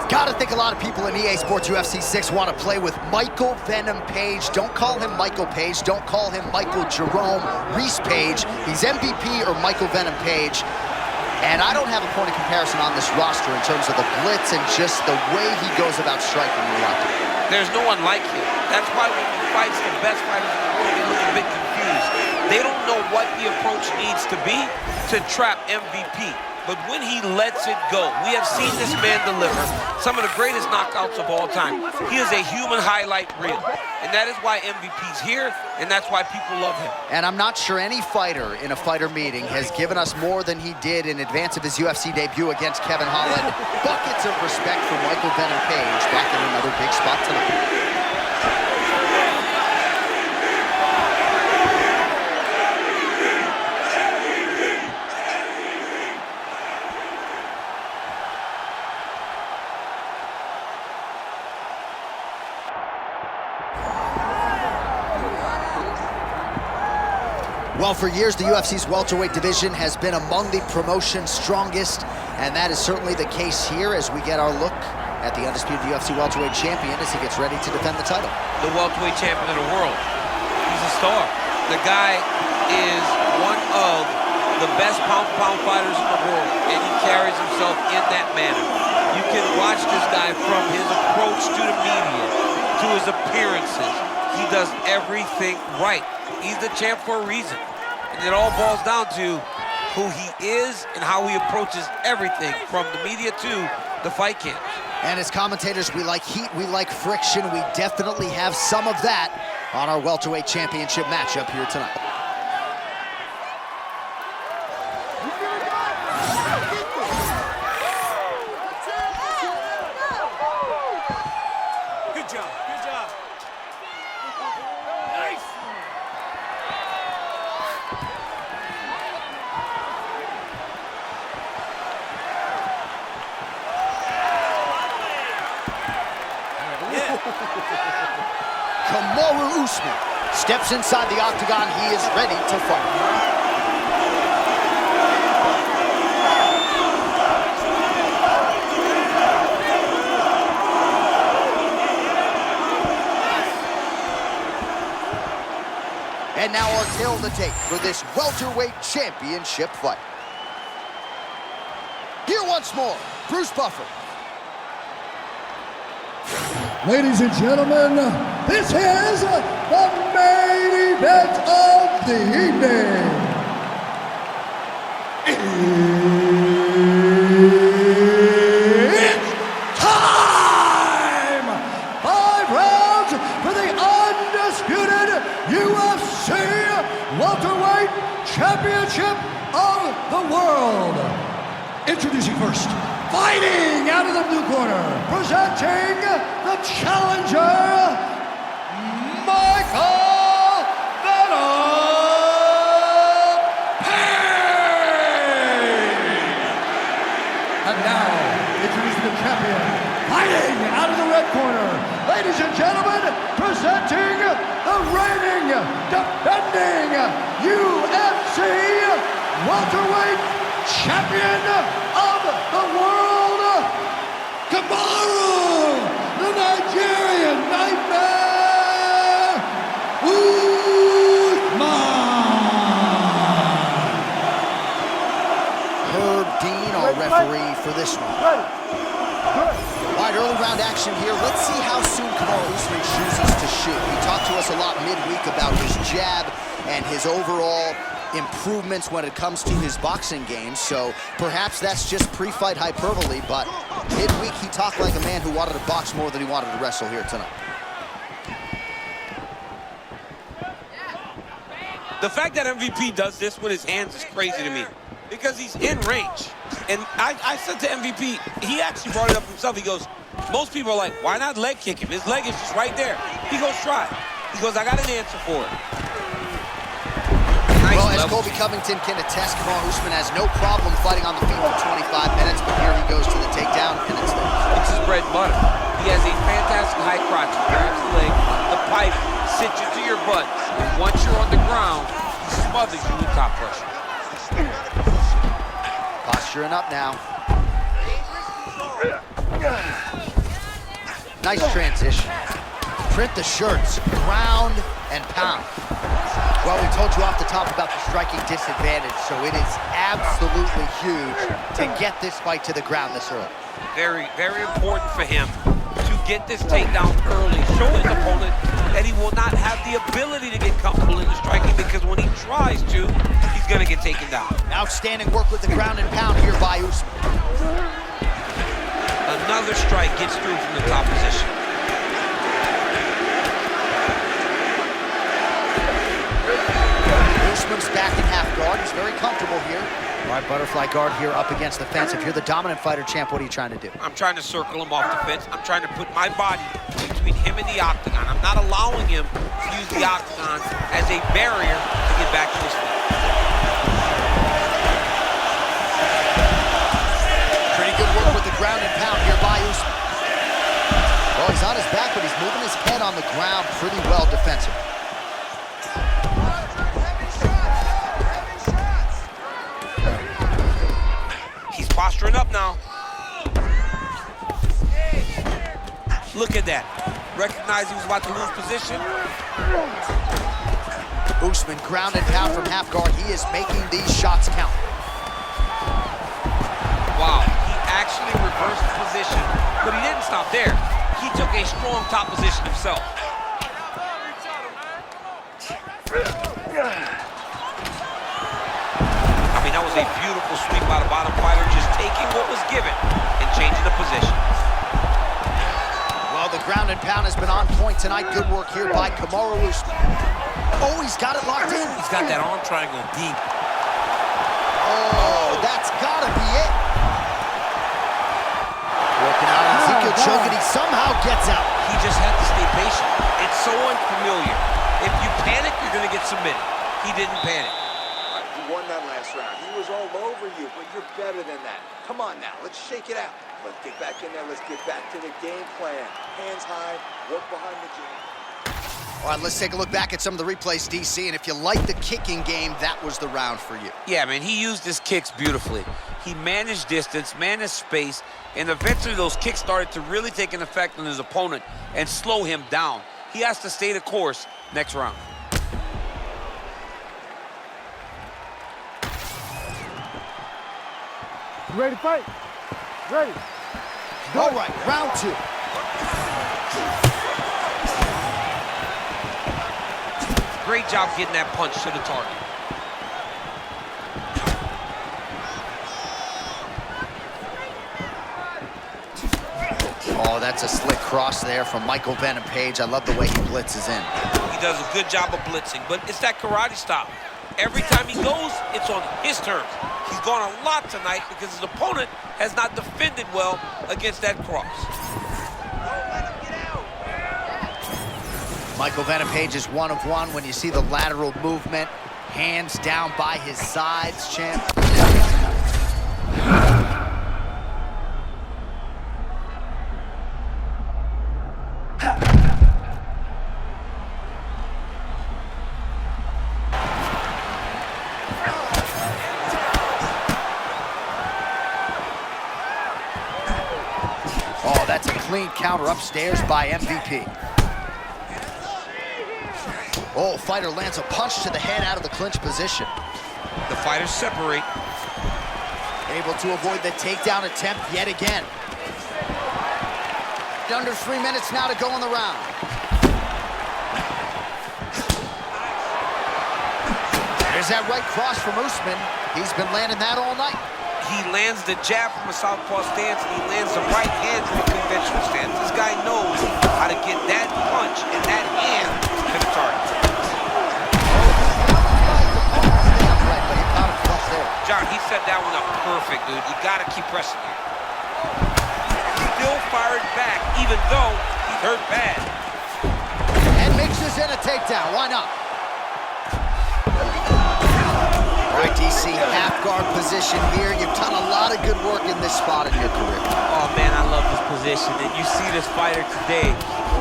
Gotta think a lot of people in EA Sports UFC 6 want to play with Michael Venom Page. Don't call him Michael Page. Don't call him Michael Jerome Reese Page. He's MVP or Michael Venom Page. And I don't have a point of comparison on this roster in terms of the blitz and just the way he goes about striking in the octagon. There's no one like him. That's why when he fights the best fighters in the world, they look a bit confused. They don't know what the approach needs to be to trap MVP. But when he lets it go, we have seen this man deliver some of the greatest knockouts of all time. He is a human highlight reel. And that is why MVP's here, and that's why people love him. And I'm not sure any fighter in a fighter meeting has given us more than he did in advance of his UFC debut against Kevin Holland. Buckets of respect for Michael Venom Page back in another big spot tonight. Well, for years, the UFC's welterweight division has been among the promotion's strongest, and that is certainly the case here as we get our look at the undisputed UFC welterweight champion as he gets ready to defend the title. The welterweight champion of the world. He's a star. The guy is one of the best pound-for-pound fighters in the world, and he carries himself in that manner. You can watch this guy from his approach to the media, to his appearances. He does everything right. He's the champ for a reason. And it all boils down to who he is and how he approaches everything from the media to the fight camps. And as commentators, we like heat, we like friction. We definitely have some of that on our welterweight championship matchup here tonight. Good job, good job. Nice. Kamaru Usman steps inside the octagon. He is ready to fight. And now our tale of the tape for this welterweight championship fight. Here once more, Bruce Buffer. Ladies and gentlemen, this is the main event of the evening. It's time! 5 rounds for the undisputed UFC welterweight championship of the world. Introducing first, fighting out of the blue corner, presenting the challenger, Michael Venom Page. And now, introducing the champion, fighting out of the red corner, ladies and gentlemen, presenting the reigning, defending UFC welterweight champion of the world, Kamaru, the Nigerian Nightmare, Usman. Herb Dean, our referee for this one. All right, early round action here. Let's see how soon Kamaru Usman chooses to shoot. He talked to us a lot midweek about his jab and his overall improvements when it comes to his boxing game, so perhaps that's just pre-fight hyperbole, but midweek he talked like a man who wanted to box more than he wanted to wrestle here tonight. The fact that MVP does this with his hands is crazy to me because he's in range. And I said to MVP, he actually brought it up himself. He goes, most people are like, why not leg kick him? His leg is just right there. He goes, try. He goes, I got an answer for it. Well, as Colby Covington can attest, Kamaru Usman has no problem fighting on the feet for 25 minutes, but here he goes to the takedown, and it's there. It's his bread and butter. He has a fantastic high crotch. He grabs the leg, the pipe, sits you to your butt, and once you're on the ground, he smothers you with top pressure. Posturing up now. Nice transition. Print the shirts, ground and pound. Well, we told you off the top about the striking disadvantage, so it is absolutely huge to get this fight to the ground this early. Very, very important for him to get this takedown early. Show his opponent that he will not have the ability to get comfortable in the striking, because when he tries to, he's going to get taken down. Outstanding work with the ground and pound here by Usman. Another strike gets through from the top position. Usman's back in half guard. He's very comfortable here. All right, butterfly guard here up against the fence. If you're the dominant fighter, champ, what are you trying to do? I'm trying to circle him off the fence. I'm trying to put my body between him and the octagon. I'm not allowing him to use the octagon as a barrier to get back to his feet. Pretty good work with the ground and pound here by Usman. Well, he's on his back, but he's moving his head on the ground pretty well defensively. Posturing up now. Look at that. Recognized he was about to lose position. Usman ground and pound from half guard. He is making these shots count. Wow, he actually reversed the position, but he didn't stop there. He took a strong top position himself. I mean, that was a beautiful sweep by the bottom fighter, just taking what was given and changing the position. Well, the ground and pound has been on point tonight. Good work here by Kamaru Usman. Oh, he's got it locked in. He's got that arm triangle deep. Oh, that's gotta be it. Working out Ezekiel choke, and he somehow gets out. He just had to stay patient. It's so unfamiliar. If you panic, you're gonna get submitted. He didn't panic. You won that last round. He was all over you, but you're better than that. Come on now, let's shake it out. Let's get back in there. Let's get back to the game plan. Hands high, work behind the jab. All right, let's take a look back at some of the replays, DC, and if you like the kicking game, that was the round for you. Yeah, man, he used his kicks beautifully. He managed distance, managed space, and eventually those kicks started to really take an effect on his opponent and slow him down. He has to stay the course next round. You ready to fight? Ready. All right, round two. Great job getting that punch to the target. Oh, that's a slick cross there from Michael Venom Page. I love the way he blitzes in. He does a good job of blitzing, but it's that karate style. Every time he goes, it's on his terms. He's gone a lot tonight because his opponent has not defended well against that cross. Don't let him get out. Michael Venom Page is 1 of 1 when you see the lateral movement. Hands down by his sides, champ. Oh, that's a clean counter upstairs by MVP. Oh, fighter lands a punch to the head out of the clinch position. The fighters separate. Able to avoid the takedown attempt yet again. Under 3 minutes now to go in the round. There's that right cross from Usman. He's been landing that all night. He lands the jab from a southpaw stance, and he lands the right hand from a conventional stance. This guy knows how to get that punch and that hand to the target. John, he set that one up perfect, dude. You gotta keep pressing it. Still fired back, even though he's hurt bad. And mixes in a takedown. Why not? All right, DC, half guard position here. You've done a lot of good work in this spot in your career. Oh, man, I love this position. And you see this fighter today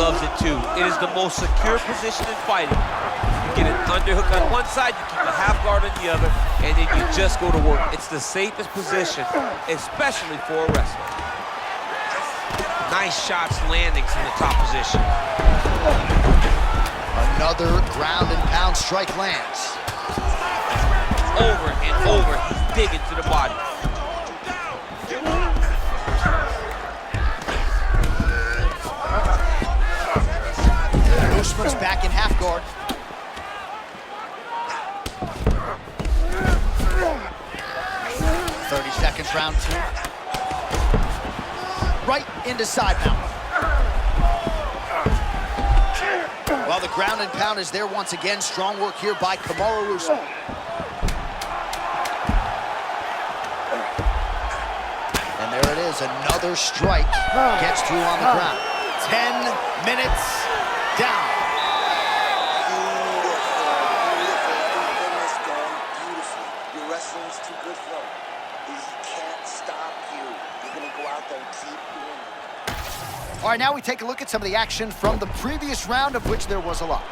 loves it, too. It is the most secure position in fighting. You get an underhook on one side, you keep a half guard on the other, and then you just go to work. It's the safest position, especially for a wrestler. Nice shots landing from the top position. Another ground and pound strike lands. Over and over, he's digging to the body. Usman's back in half guard. Seconds, round 2. Right into side mount. Well, the ground and pound is there once again. Strong work here by Kamaru Usman. And there it is, another strike. Gets through on the ground. 10 minutes down. Your wrestling's too good for him. He can't stop you. You're going to go out there and keep doing it. All right, now we take a look at some of the action from the previous round, of which there was a lot.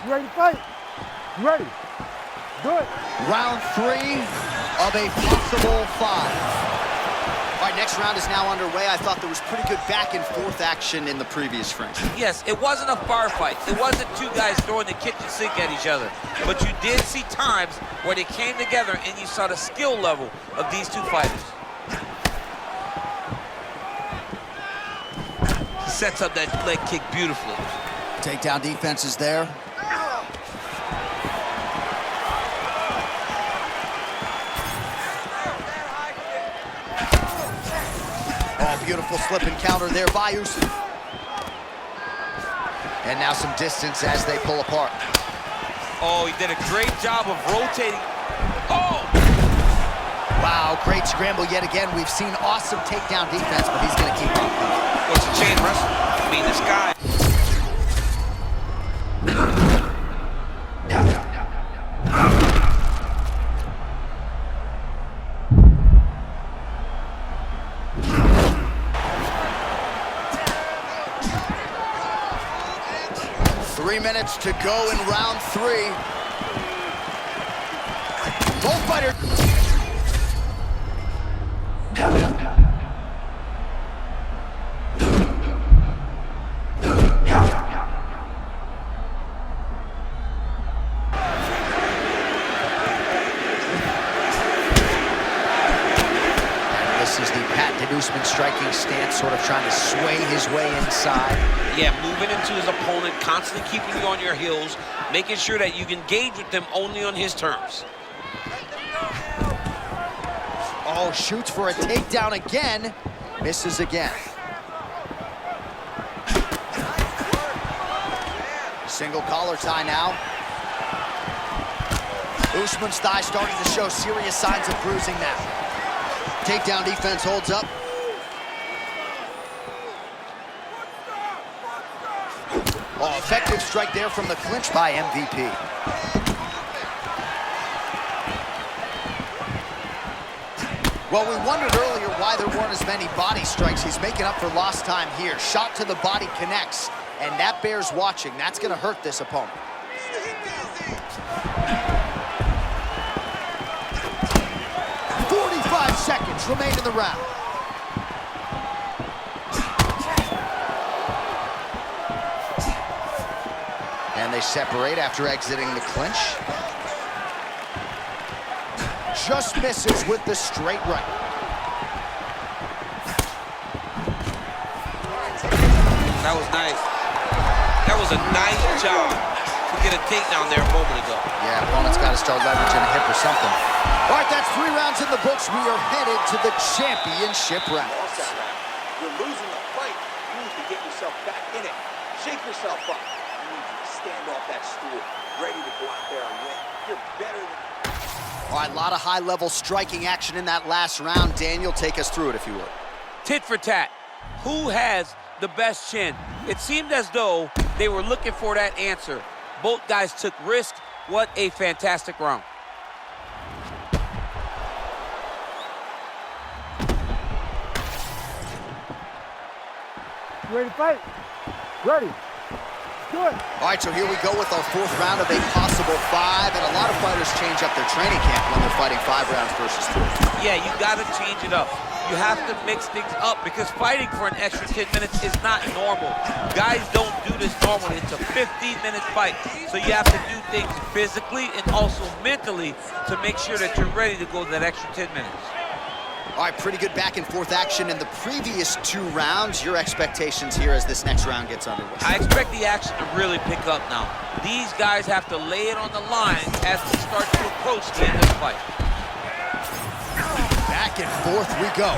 You ready to fight? You ready? Do it. Round 3 of a possible 5. All right, next round is now underway. I thought there was pretty good back and forth action in the previous frame. Yes, it wasn't a bar fight. It wasn't two guys throwing the kitchen sink at each other. But you did see times where they came together and you saw the skill level of these two fighters. He sets up that leg kick beautifully. Takedown defense is there. Oh, beautiful slip and counter there by Usman. And now some distance as they pull apart. Oh, he did a great job of rotating. Oh! Wow, great scramble yet again. We've seen awesome takedown defense, but he's going to keep on. What's a chain wrestler? I mean, this guy. 3 minutes to go in round 3. Both fighters. This is the patented Usman striking stance, sort of trying to sway his way inside. Yeah, moving into his opponent, constantly keeping you on your heels, making sure that you can engage with them only on his terms. Oh, shoots for a takedown again. Misses again. Single collar tie now. Usman's thigh starting to show serious signs of bruising now. Takedown defense holds up. Oh, effective strike there from the clinch by MVP. Well, we wondered earlier why there weren't as many body strikes. He's making up for lost time here. Shot to the body connects, and that bears watching. That's going to hurt this opponent. 45 seconds remain in the round. And they separate after exiting the clinch. Just misses with the straight right. That was nice. That was a nice job to get a takedown there a moment ago. Yeah, opponent's got to start leveraging a hip or something. All right, that's 3 rounds in the books. We are headed to the championship round. You're losing the fight. You need to get yourself back in it. Shake yourself up. You need to stand off that stool, ready to go out there and win. You're better than... All right, a lot of high-level striking action in that last round. Daniel, take us through it, if you would. Tit for tat. Who has the best chin? It seemed as though they were looking for that answer. Both guys took risk. What a fantastic round. You ready to fight? Ready. Good. All right, so here we go with our 4th round of a possible 5, and a lot of fighters change up their training camp when they're fighting 5 rounds versus 2. Yeah, you got to change it up. You have to mix things up because fighting for an extra 10 minutes is not normal. Guys don't do this normally. It's a 15-minute fight. So you have to do things physically and also mentally to make sure that you're ready to go that extra 10 minutes. All right, pretty good back and forth action in the previous 2 rounds. Your expectations here as this next round gets underway? I expect the action to really pick up now. These guys have to lay it on the line as we start to approach the end of the fight. Back and forth we go.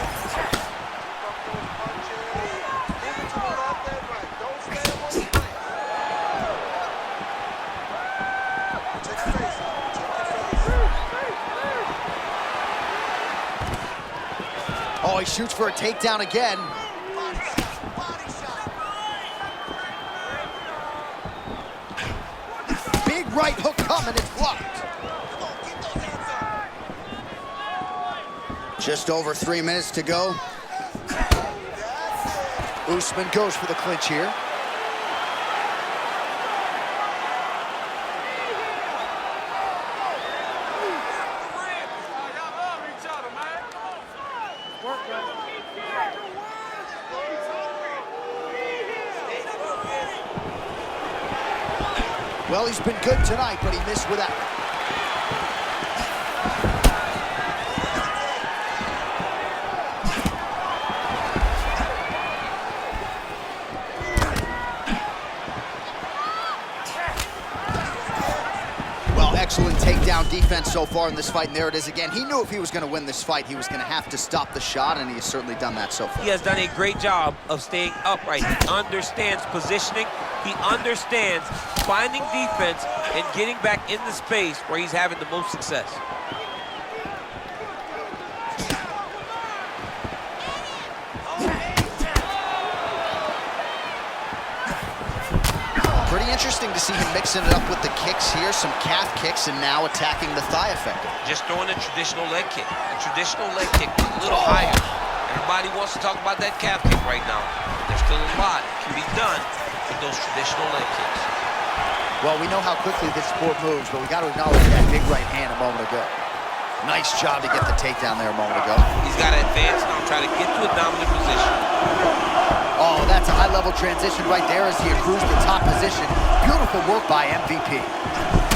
Oh, he shoots for a takedown again. Big right hook coming, it's blocked. Just over 3 minutes to go. Usman goes for the clinch here. Well, he's been good tonight, but he missed with that one. Well, excellent takedown defense so far in this fight, and there it is again. He knew if he was going to win this fight, he was going to have to stop the shot, and he has certainly done that so far. He has done a great job of staying upright. He understands positioning. He understands finding defense and getting back in the space where he's having the most success. Pretty interesting to see him mixing it up with the kicks here, some calf kicks, and now attacking the thigh effectively. Just throwing a traditional leg kick. A traditional leg kick a little higher. Everybody wants to talk about that calf kick right now. There's still a lot that can be done with those traditional leg kicks. Well, we know how quickly this sport moves, but we got to acknowledge that big right hand a moment ago. Nice job to get the takedown there a moment ago. He's got to advance now, try to get to a dominant position. Oh, that's a high-level transition right there as he accrues the top position. Beautiful work by MVP.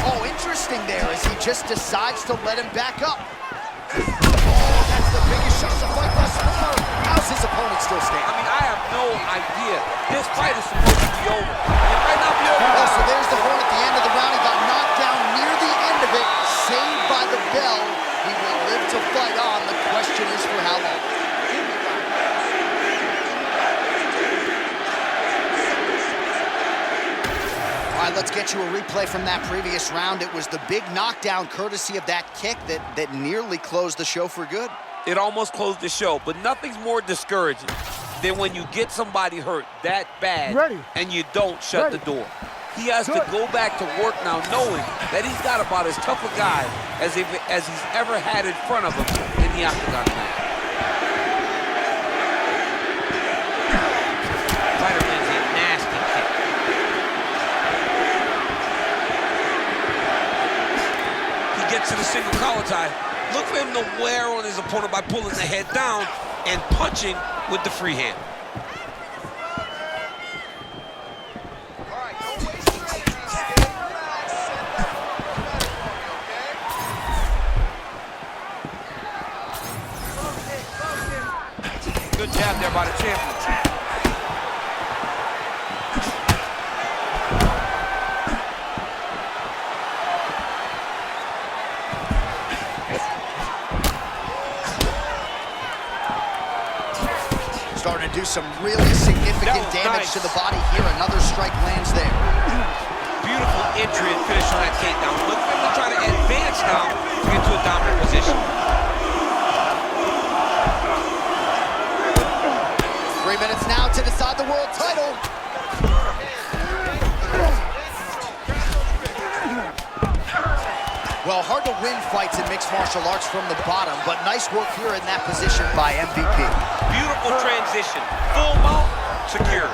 Oh, interesting there as he just decides to let him back up. Oh, that's the biggest shot of the fight thus far. How's his opponent still standing? I mean, I have no idea. This fight is supposed to be over. It might not be over. Oh, so there's the horn at the end of the round. He got knocked down near the end of it. Saved by the bell. He will live to fight on. The question is for how long. All right, let's get you a replay from that previous round. It was the big knockdown courtesy of that kick that nearly closed the show for good. It almost closed the show, but nothing's more discouraging than when you get somebody hurt that bad and you don't shut the door. He has to go back to work now knowing that he's got about as tough a guy as he's ever had in front of him in the octagon match. Fighter lands a nasty kick. He gets to the single collar tie. Look for him to wear on his opponent by pulling the head down and punching with the free hand. Good jab there by the champion. Starting to do some really significant damage to the body here. Another strike lands there. Beautiful entry and finish on that takedown. Look for him to try to advance now to get to a dominant position. 3 minutes now to decide the world title. Well, hard to win fights in mixed martial arts from the bottom, but nice work here in that position by MVP. Beautiful transition. Full mount, secure.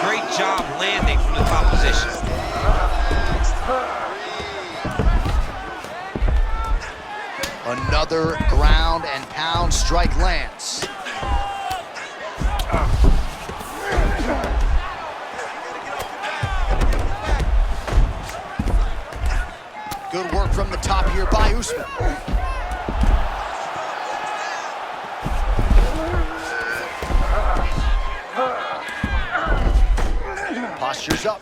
Great job landing from the top position. Another ground and pound strike lands. Good work from the top here by Usman. Posture's up.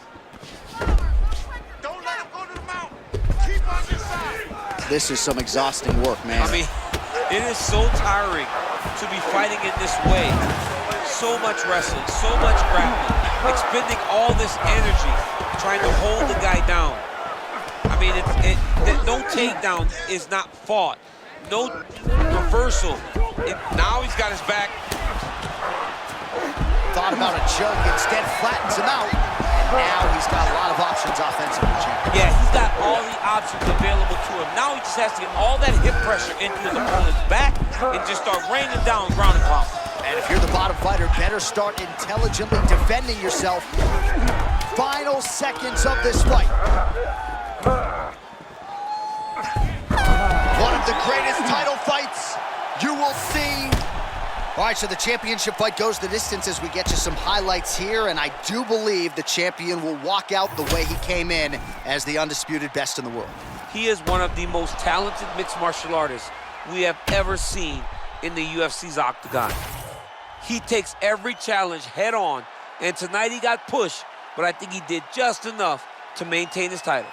Don't let him go to the mount. Keep on your side. This is some exhausting work, man. I mean, it is so tiring to be fighting in this way. So much wrestling, so much grappling, expending all this energy, trying to hold the guy down. I mean, no takedown is not fought. No reversal. Now he's got his back. Thought about a choke, instead flattens him out. And now he's got a lot of options offensively, champion. Yeah, he's got all the options available to him. Now he just has to get all that hip pressure into his opponent's back and just start raining down ground and pound. And if you're the bottom fighter, better start intelligently defending yourself. Final seconds of this fight. One of the greatest title fights you will see. All right, so the championship fight goes the distance as we get you some highlights here, and I do believe the champion will walk out the way he came in as the undisputed best in the world. He is one of the most talented mixed martial artists we have ever seen in the UFC's octagon. He takes every challenge head on, and tonight he got pushed, but I think he did just enough to maintain his title.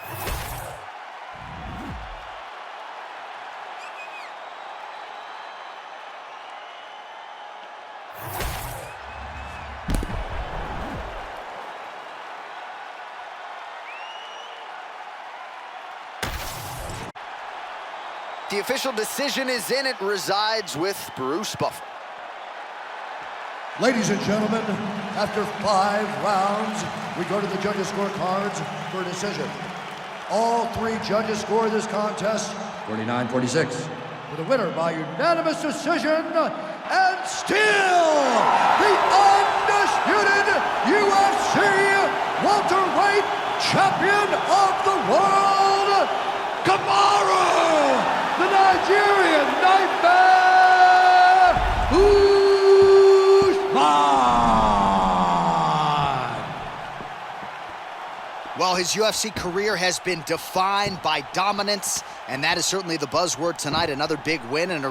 The official decision is in. It resides with Bruce Buffer. Ladies and gentlemen, after 5 rounds, we go to the judges' scorecards for a decision. All 3 judges score this contest 49-46. For the winner by unanimous decision, and still the undisputed UFC welterweight champion of the world, Kamaru, the Nigerian Nightmare Usman. Well, his UFC career has been defined by dominance, and that is certainly the buzzword tonight. Another big win and a